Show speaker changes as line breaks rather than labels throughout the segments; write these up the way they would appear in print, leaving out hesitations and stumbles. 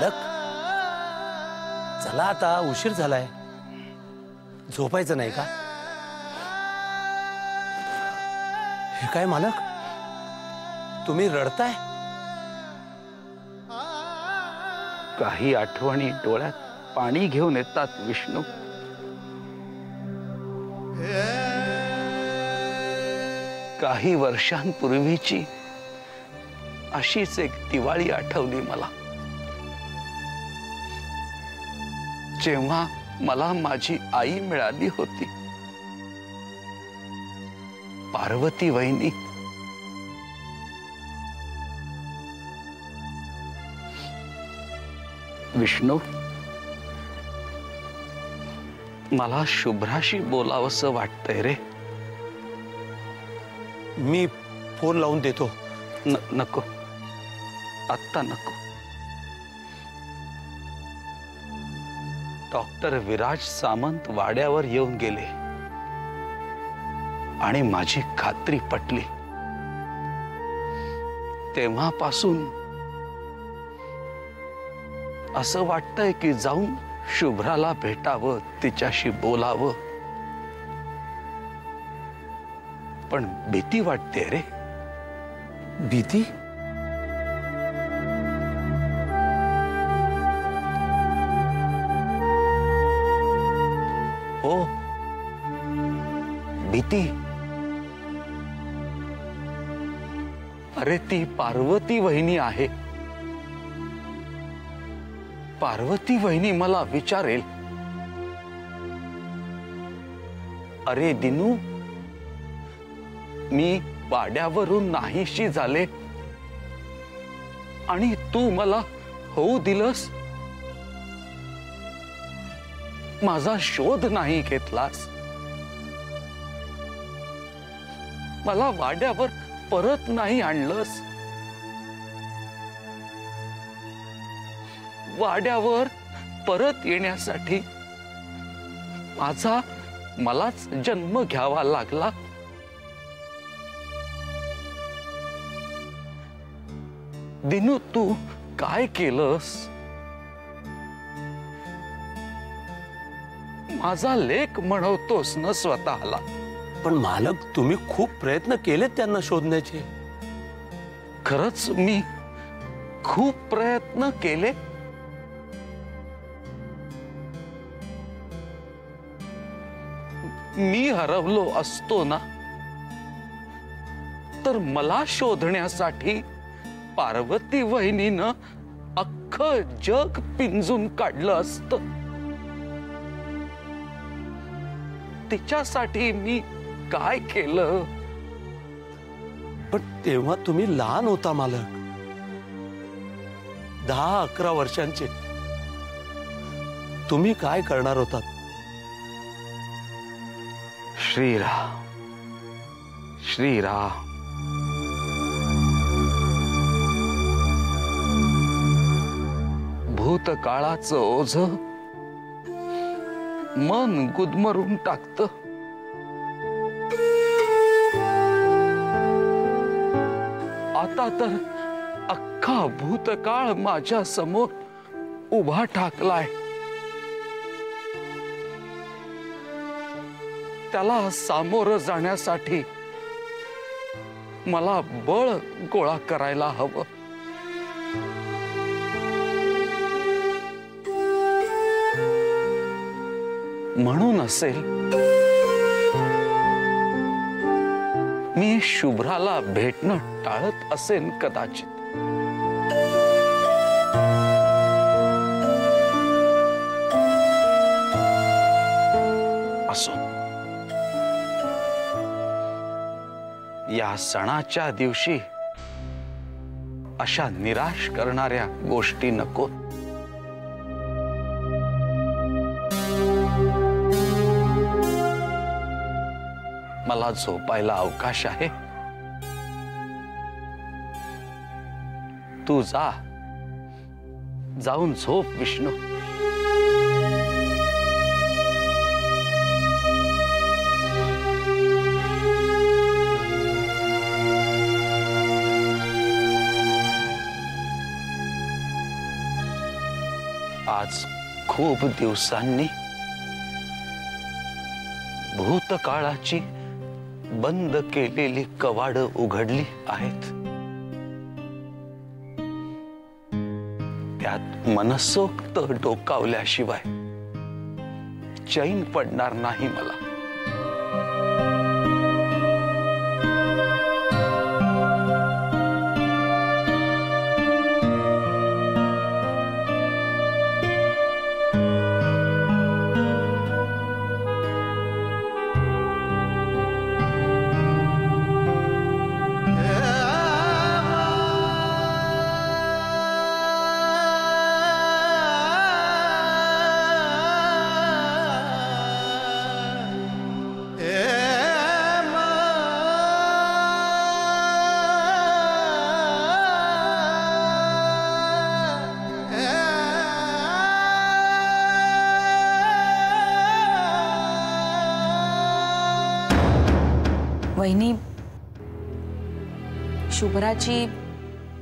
मालक, चला आता उशीर झालाय, झोपायचं नाही का? हे काय मालक, तुम्ही रडताय?
काही आठवणी डोळ्यात पाणी घेऊन येतात विष्णू। काही वर्षांपूर्वीची अशीच एक दिवाळी आठवली मला, जेव्हा मला माझी आई मिळाली होती, पार्वती वहिनी। विष्णू, मला शुभ्राशी बोलावंसं वाटतंय रे।
मी फोन लावून देतो।
नको, आत्ता नको। डॉक्टर विराज सामंत वाड्यावर येऊन गेले आणि माझी खात्री पटली। तेव्हापासून असं वाटतंय की जाऊन शुभ्राला भेटावं, तिच्याशी बोलावं, पण भीती वाटते रे।
भीती?
हो, भीती। अरे ती पार्वती वहिनी आहे। पार्वती वहिनी मला विचारेल, अरे दिनू, मी वाड्यावरून नाहीशी झाले आणि तू मला होऊ दिलंस, माझा शोध नाही घेतलास, मला वाड्यावर परत नाही आणलंस, वाड्यावर परत येण्यासाठी मलाच जन्म घ्यावा लागला। दिनू, तू काय केलंस? माझा लेक म्हणवतोस न स्वतःला?
पण मालक, तुम्ही खूप प्रयत्न केलेत त्यांना शोधण्याचे।
खरंच मी खूप प्रयत्न केले। मी हरवलो असतो ना तर मला शोधण्यासाठी पार्वती वहिनीनं अख्खं जग पिंजून काढलं असतं। तिच्यासाठी मी काय केलं?
पण तेव्हा तुम्ही लहान होता मालक, 10-11 वर्षांचे। तुम्ही काय करणार होतात?
श्रीराम, श्रीराम। भूतकाळाचं ओझं मन गुदमरून टाकतं। आता तर अख्खा भूतकाळ माझ्या समोर उभा ठाकलाय। त्याला सामोरं जाण्यासाठी मला बळ गोळा करायला हवं। म्हणून असेल मी शुभ्राला भेटणं टाळत असेन कदाचित। असो, या सणाच्या दिवशी अशा निराश करणाऱ्या गोष्टी नको। मला झोपायला अवकाश आहे। तू जाऊन झोप विष्णू। आज खूप दिवसांनी भूतकाळाची बंद केलेली कवाड उघडली आहेत. त्यात मनसोक्त डोकावल्याशिवाय चैन पडणार नाही मला.
वहिनी, शुभ्राची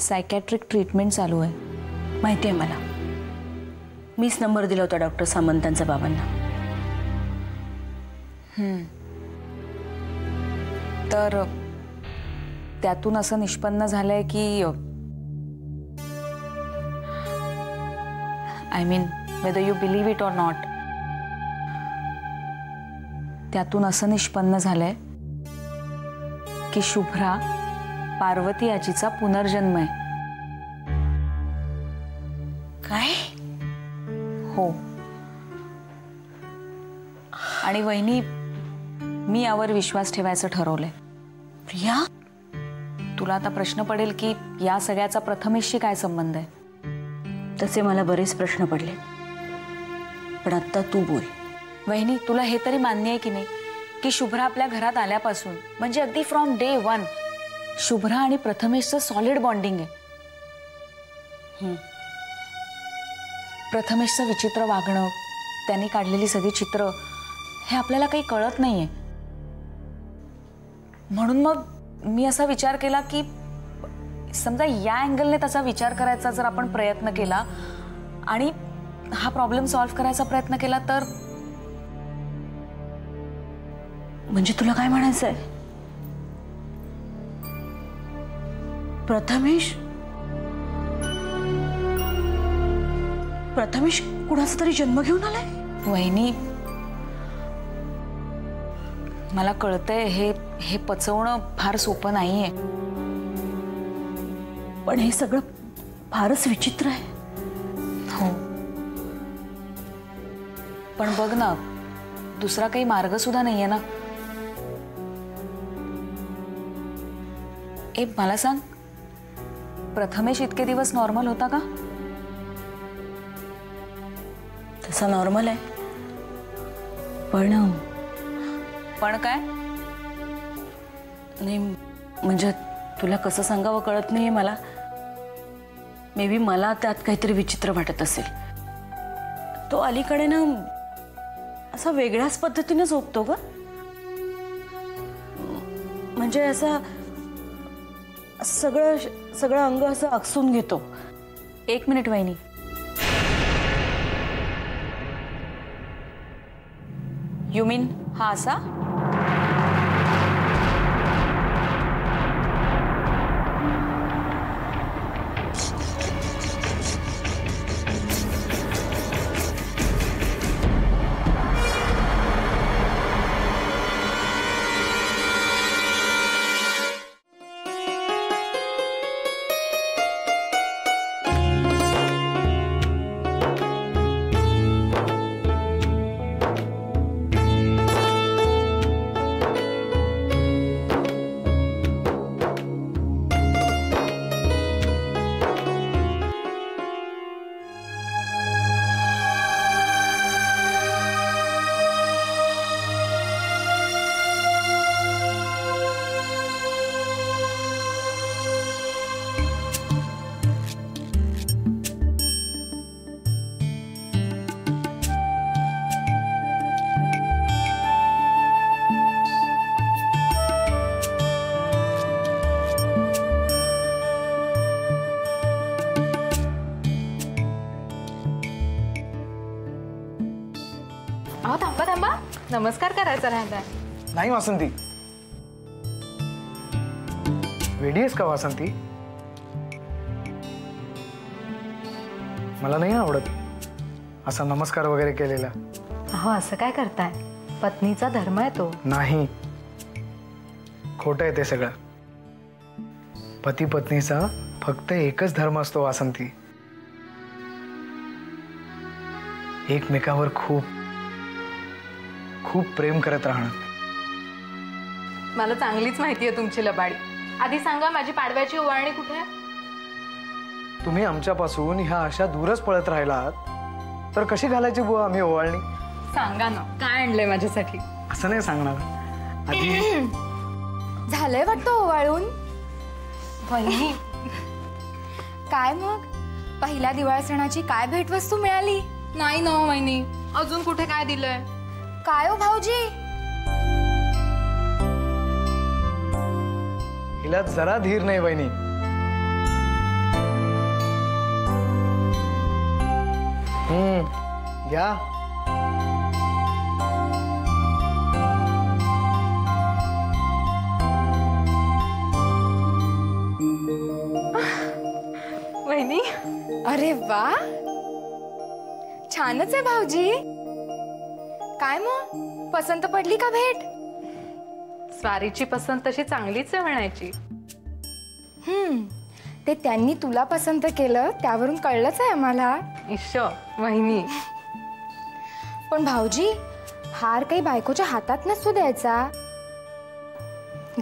सायकॅट्रिक ट्रीटमेंट चालू आहे.
माहिती आहे मला. मीच नंबर दिला होता डॉक्टर सामंतांच्या बाबांना.
तर त्यातून असं निष्पन्न झालंय की I mean whether you believe it or not, त्यातून असं निष्पन्न झालंय की शुभ्रा पार्वती आजीचा पुनर्जन्म आहे.
काय?
हो. आणि वहिनी, मी यावर विश्वास ठेवायचं ठरवलंय.
प्रिया,
तुला आता प्रश्न पडेल की या सगळ्याचा प्रथमेशशी काय संबंध आहे.
तसे मला बरेच प्रश्न पडले, पण आता तू बोल.
वहिनी, तुला हे तरी मान्य आहे की नाही की शुभ्रा आपल्या घरात आल्यापासून म्हणजे अगदी फ्रॉम डे 1 शुभ्रा आणि प्रथमेशचं सॉलिड बॉन्डिंग आहे. प्रथमेशचं विचित्र वागणं, त्यांनी काढलेली सगळी चित्र हे आपल्याला काही कळत नाहीये. म्हणून मग मी असा विचार केला की समजा या अँगलने त्याचा विचार करायचा जर आपण प्रयत्न केला आणि हा प्रॉब्लेम सॉल्व्ह करायचा प्रयत्न केला तर.
म्हणजे तुला काय म्हणायचंय? प्रथमेश कुणाचा तरी जन्म घेऊन आलाय?
वहिनी, मला कळतंय हे पचवणं फार सोपं नाहीये,
पण हे सगळं फारच विचित्र आहे.
हो, पण बघ ना, दुसरा काही मार्ग सुद्धा नाहीये ना. मला सांग, प्रथमेश इतके दिवस नॉर्मल होता का?
तसा नॉर्मल आहे, पण
काय?
नाही म्हणजे तुला कसं सांगावं कळत नाहीये मला. मे बी मला त्यात काहीतरी विचित्र वाटत असेल. तो अलीकडे ना असा वेगळ्याच पद्धतीने झोपतो ग. म्हणजे असा सगळं अंग असं आकसून घेतो.
1 मिनिट वहिनी. यू मीन हा असा?
अहो थांबा थांबा, नमस्कार करायचा राहिलाय.
नाही वासंती, वेडी आहेस का वासंती? मला नाही आवडत असा नमस्कार वगैरे केलेला.
अहो असं काय करताय, पत्नीचा धर्म आहे तो.
नाही, खोटं आहे ते सगळं. पती पत्नीचा फक्त एकच धर्म असतो वासंती, एकमेकावर खूप खूप प्रेम करत राहणं.
मला चांगलीच माहिती आहे तुमची लबाडी. आधी सांगा, माझी पाडव्याची ओवाळणी कुठे आहे?
तुम्ही आमच्यापासून ह्या अशा दूरच पळत राहिलात तर कशी घालायची बुवा आम्ही ओवाळणी?
सांगा ना, काय आणलंय माझ्यासाठी?
असं नाही सांगणार. आधी
झालंय वाटतं ओवाळून.
वहिनी,
काय मग पहिल्या दिवाळ सणाची काय भेटवस्तू मिळाली?
नाही ना वहिनी, अजून कुठे काय दिलंय?
काय हो भाऊजी?
हिला जरा धीर नाही वहिनी. या
वहिनी,
अरे वा, छानच आहे भाऊजी. काय मग पसंत पडली का भेट?
स्वारीची पसंत तशी चांगलीच आहे म्हणायची.
ते त्यांनी तुला पसंत केलं त्यावरून कळलंच आहे आम्हाला.
ईश्व वहिनी,
पण भाऊजी, हार काही बायकोच्या हातात नसतो द्यायचा,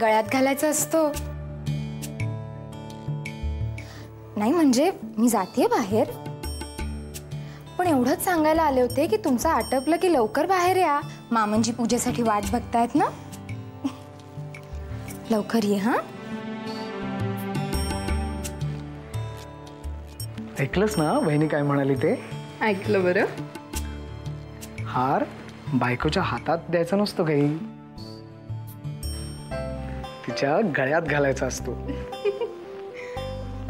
गळ्यात घालायचा असतो. नाही म्हणजे मी जातीये बाहेर, पण एवढंच सांगायला आले होते की तुमचं आटपलं की लवकर बाहेर या. मामनजी पूजेसाठी वाट बघतायत ना. लवकर ये. हा,
ऐकलंस ना वहिनी काय म्हणाली ते?
ऐकलं बरं.
हार बायकोच्या हातात द्यायचा नसतो काही, तिच्या गळ्यात घालायचा असतो.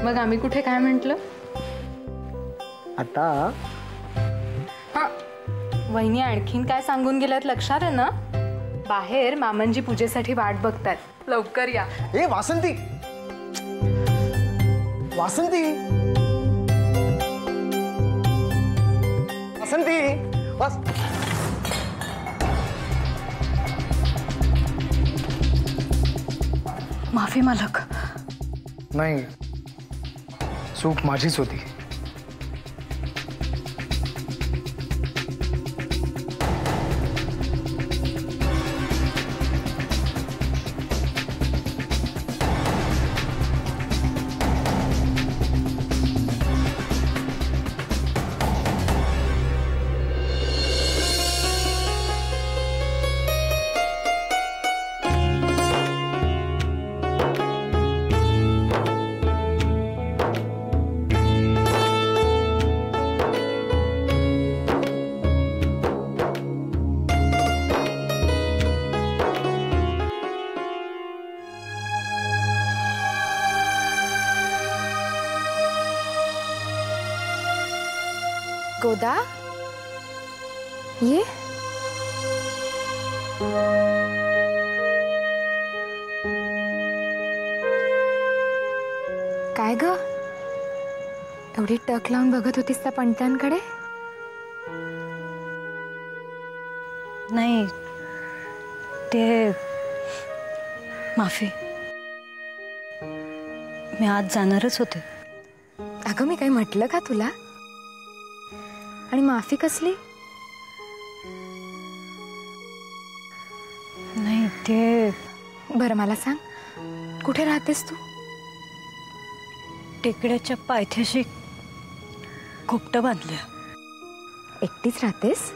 मग आम्ही कुठे काय म्हंटल?
आता
हा, वहिनी आणखीन काय सांगून गेल्यात लक्षात आहे ना? बाहेर मामनजी पूजेसाठी वाट बघतायत, लवकर या.
ए वासंती, वासंती, वासंती,
माफी मालक.
नाही, चूक माझीच होती.
गोदा, ये. काय ग, एवढी टक लावून बघत होतीस त्या पणत्यांकडे?
नाही, ते माफी, मी आज जाणारच होते.
अगं मी काही म्हटलं का तुला? आणि माफी कसली?
नाही ते,
बरं मला सांग, कुठे राहतेस तू?
टेकड्याच्या पायथ्याशी खोपटं बांधल्या.
एकटीच राहतेस?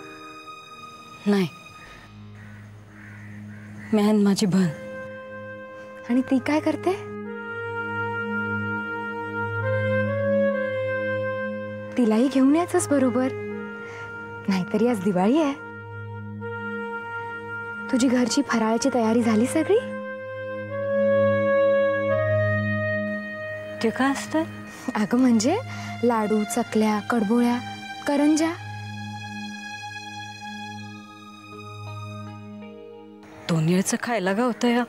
नाही, मी आणि माझी बहीण.
आणि ती काय करते? तिलाही घेऊन यायचंच बरोबर, नाहीतरी आज दिवाळी आहे. तुझी घरची फराळाची तयारी झाली सगळी?
ते काय असतं?
अगं म्हणजे लाडू, चकल्या, कडबोळ्या, करंज्या.
2 वेळचं खायला गावतं या,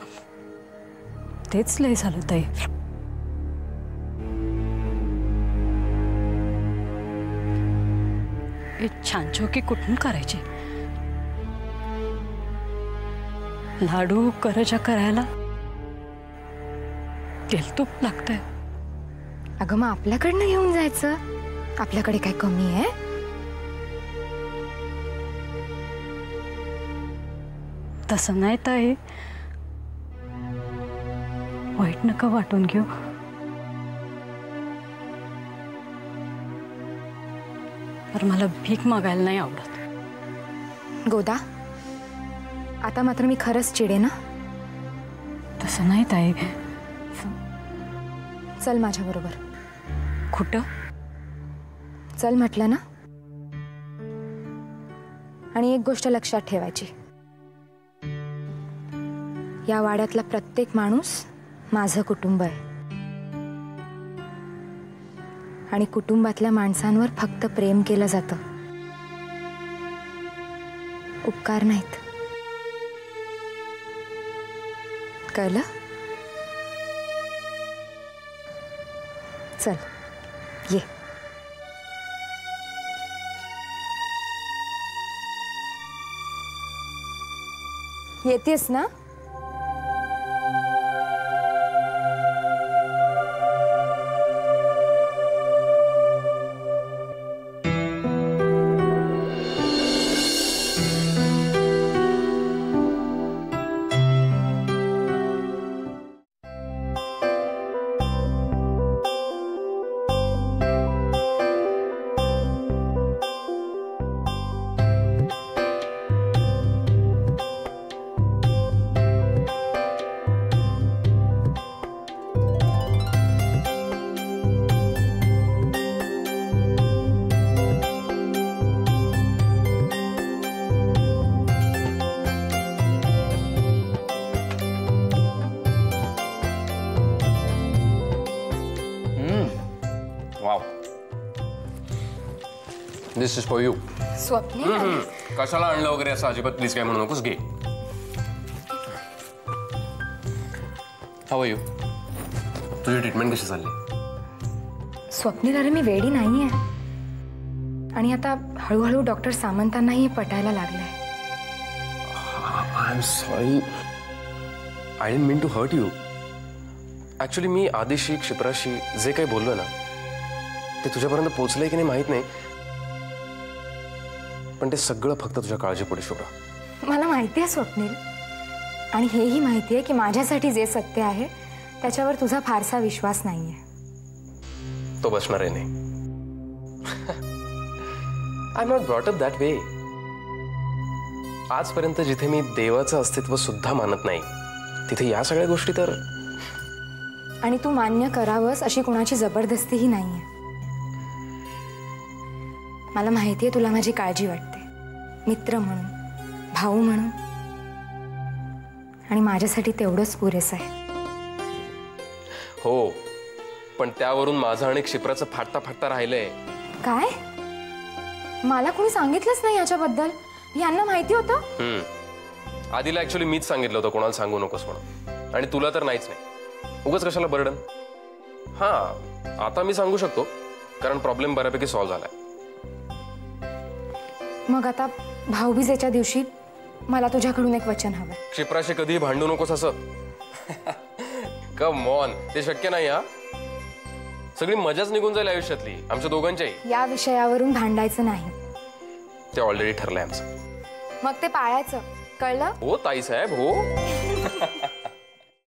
तेच लय झालं ताई. हे छान चौकी कुठून करायची? लाडू करजा करायला तेल तूप लागतंय.
अगं मग आपल्याकडनं घेऊन जायचं. आपल्याकडे काय कमी आहे?
तसं नाही ताई, वाईट नका वाटून घेऊ. पर मला भीक मागायला नाही आवडत.
गोदा, आता मात्र मी खरंच चिडे ना.
तसं नाही ताई.
चल माझ्या बरोबर.
कुठं?
चल म्हटलं ना. आणि एक गोष्ट लक्षात ठेवायची, या वाड्यातला प्रत्येक माणूस माझं कुटुंब आहे. आणि कुटुंबातल्या माणसांवर फक्त प्रेम केलं जातं, उपकार नाहीत. कळलं? चल ये. येतेस ना?
दिस इज फॉर यू.
स्वप्नील,
कशाला आणलं वगैरे असं अजिबात प्लीज काय म्हणू नकोस. घे. How are you? तुझी ट्रीटमेंट कशी चालली?
स्वप्नील, अरे मी वेडी नाहीये. आणि आता हळूहळू डॉक्टर सामंतांनाही पटायला लागलंय.
I am sorry. I didn't mean to hurt you. Actually मी आदिशी, क्षिप्राशी जे काही बोललो ना, ते तुझ्यापर्यंत पोहोचलंय की नाही माहित नाही, पण ते सगळं फक्त तुझ्या काळजीपोटी शुभ्रा.
मला माहिती आहे स्वप्नील, आणि हेही माहिती आहे की माझ्यासाठी जे सत्य आहे त्याच्यावर तुझा फारसा विश्वास नाहीये.
तो बसणार आहे नाही. I am not brought up that way. आजपर्यंत जिथे मी देवाचं अस्तित्व सुद्धा मानत नाही, तिथे या सगळ्या गोष्टी तर.
आणि तू मान्य करावंस अशी कुणाची जबरदस्तीही नाहीये. मला माहिती आहे तुला माझी काळजी वाटते, मित्र म्हणून, भाऊ म्हणून, आणि माझ्यासाठी तेवढंच पुरेसं आहे.
हो, पण त्यावरून माझं आणि क्षिप्राचं फाटता फाटता राहिलंय.
काय? मला कोणी सांगितलंच नाही याच्याबद्दल. यांना माहिती होतं?
आधीला ऍक्च्युली मीच सांगितलं होतं कोणाला सांगू नकोस म्हणून, आणि तुला तर नाहीच नाही. उगाच कशाला बर्डन. हा, आता मी सांगू शकतो कारण प्रॉब्लेम बऱ्यापैकी सॉल्व्ह झालाय.
मग आता भाऊबीजेच्या दिवशी मला तुझ्याकडून एक वचन हवं.
क्षिप्राशी कधीही भांडू नकोस असं. कम ऑन, ते शक्य नाही. हा, सगळी मजाच निघून जाईल आयुष्यातली आमच्या दोघांच्याही.
या विषयावरून भांडायचं नाही.
ते ऑलरेडी ठरलंय आमचं.
मग ते पाळायचं, कळलं?
हो ताई साहेब, हो.